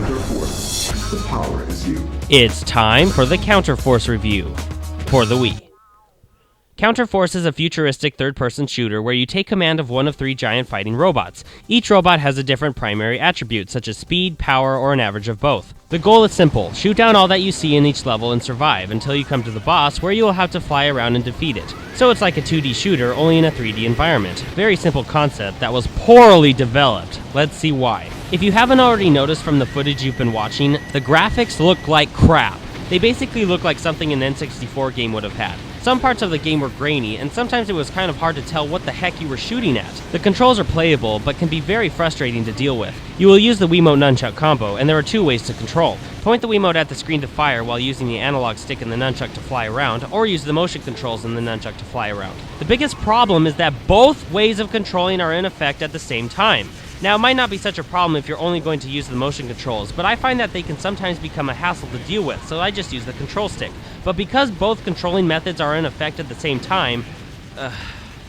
Counterforce. The power is you. It's time for the Counterforce review for the Wii. Counterforce is a futuristic third-person shooter where you take command of one of 3 giant fighting robots. Each robot has a different primary attribute, such as speed, power, or an average of both. The goal is simple: shoot down all that you see in each level and survive until you come to the boss, where you will have to fly around and defeat it. So it's like a 2D shooter, only in a 3D environment. Very simple concept that was poorly developed. Let's see why. If you haven't already noticed from the footage you've been watching, the graphics look like crap. They basically look like something an N64 game would have had. Some parts of the game were grainy, and sometimes it was kind of hard to tell what the heck you were shooting at. The controls are playable, but can be very frustrating to deal with. You will use the Wiimote nunchuck combo, and there are 2 ways to control. Point the Wiimote at the screen to fire while using the analog stick and the nunchuck to fly around, or use the motion controls and the nunchuck to fly around. The biggest problem is that both ways of controlling are in effect at the same time. Now, it might not be such a problem if you're only going to use the motion controls, but I find that they can sometimes become a hassle to deal with, so I just use the control stick. But because both controlling methods are in effect at the same time,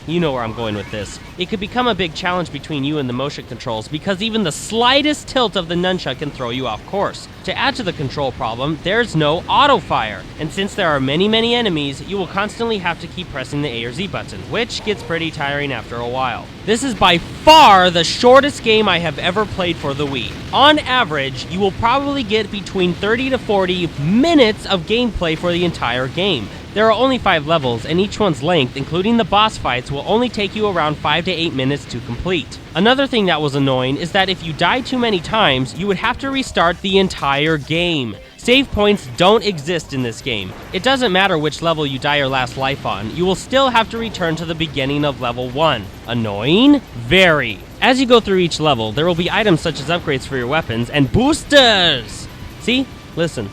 you know where I'm going with this. It could become a big challenge between you and the motion controls because even the slightest tilt of the nunchuck can throw you off course. To add to the control problem, there's no auto fire, and since there are many enemies, you will constantly have to keep pressing the A or Z button, which gets pretty tiring after a while. This is by far the shortest game I have ever played for the Wii. On average, you will probably get between 30 to 40 minutes of gameplay for the entire game. There are only 5 levels, and each one's length, including the boss fights, will only take you around 5 to 8 minutes to complete. Another thing that was annoying is that if you die too many times, you would have to restart the entire game. Save points don't exist in this game. It doesn't matter which level you die your last life on, you will still have to return to the beginning of level 1. Annoying? Very. As you go through each level, there will be items such as upgrades for your weapons and boosters! See? Listen.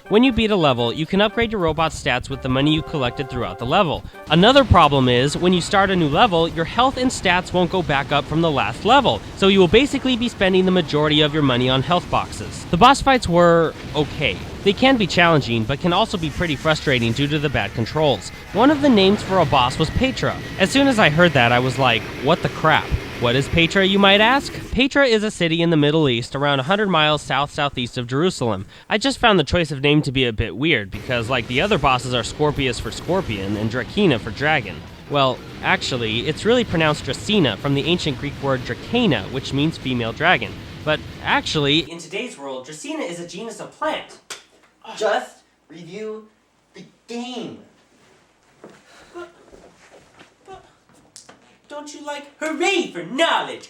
When you beat a level, you can upgrade your robot's stats with the money you collected throughout the level. Another problem is, when you start a new level, your health and stats won't go back up from the last level, so you will basically be spending the majority of your money on health boxes. The boss fights were okay. They can be challenging, but can also be pretty frustrating due to the bad controls. One of the names for a boss was Petra. As soon as I heard that, I was like, what the crap? What is Petra, you might ask? Petra is a city in the Middle East, around 100 miles south-southeast of Jerusalem. I just found the choice of name to be a bit weird, because like the other bosses are Scorpius for scorpion and Drakena for dragon. Well, actually, it's really pronounced Dracena from the ancient Greek word Drakena, which means female dragon. But actually, in today's world, Dracena is a genus of plant. Just review the game. Don't you like hooray for knowledge?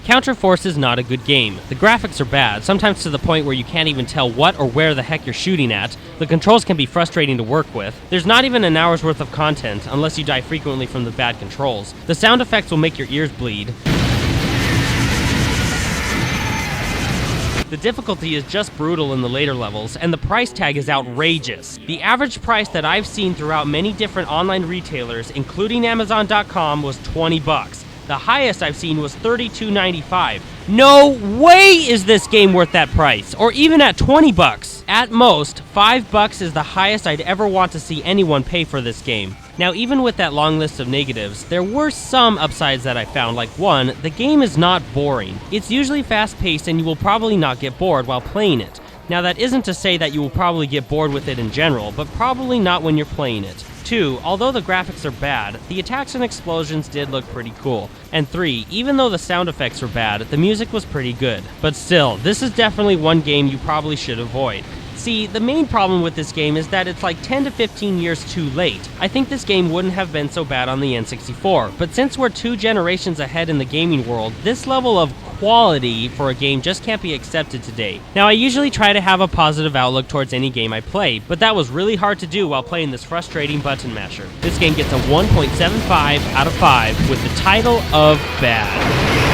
Counterforce is not a good game. The graphics are bad, sometimes to the point where you can't even tell what or where the heck you're shooting at. The controls can be frustrating to work with. There's not even an hour's worth of content, unless you die frequently from the bad controls. The sound effects will make your ears bleed. The difficulty is just brutal in the later levels, and the price tag is outrageous. The average price that I've seen throughout many different online retailers, including Amazon.com, was $20. The highest I've seen was $32.95. No way is this game worth that price, or even at $20. At most, $5 is the highest I'd ever want to see anyone pay for this game. Now, even with that long list of negatives, there were some upsides that I found, like one, the game is not boring. It's usually fast-paced and you will probably not get bored while playing it. Now, that isn't to say that you will probably get bored with it in general, but probably not when you're playing it. 2, although the graphics are bad, the attacks and explosions did look pretty cool. And 3, even though the sound effects were bad, the music was pretty good. But still, this is definitely one game you probably should avoid. See, the main problem with this game is that it's like 10 to 15 years too late. I think this game wouldn't have been so bad on the N64, but since we're 2 generations ahead in the gaming world, this level of quality for a game just can't be accepted today. Now, I usually try to have a positive outlook towards any game I play, but that was really hard to do while playing this frustrating button masher. This game gets a 1.75 out of 5 with the title of bad.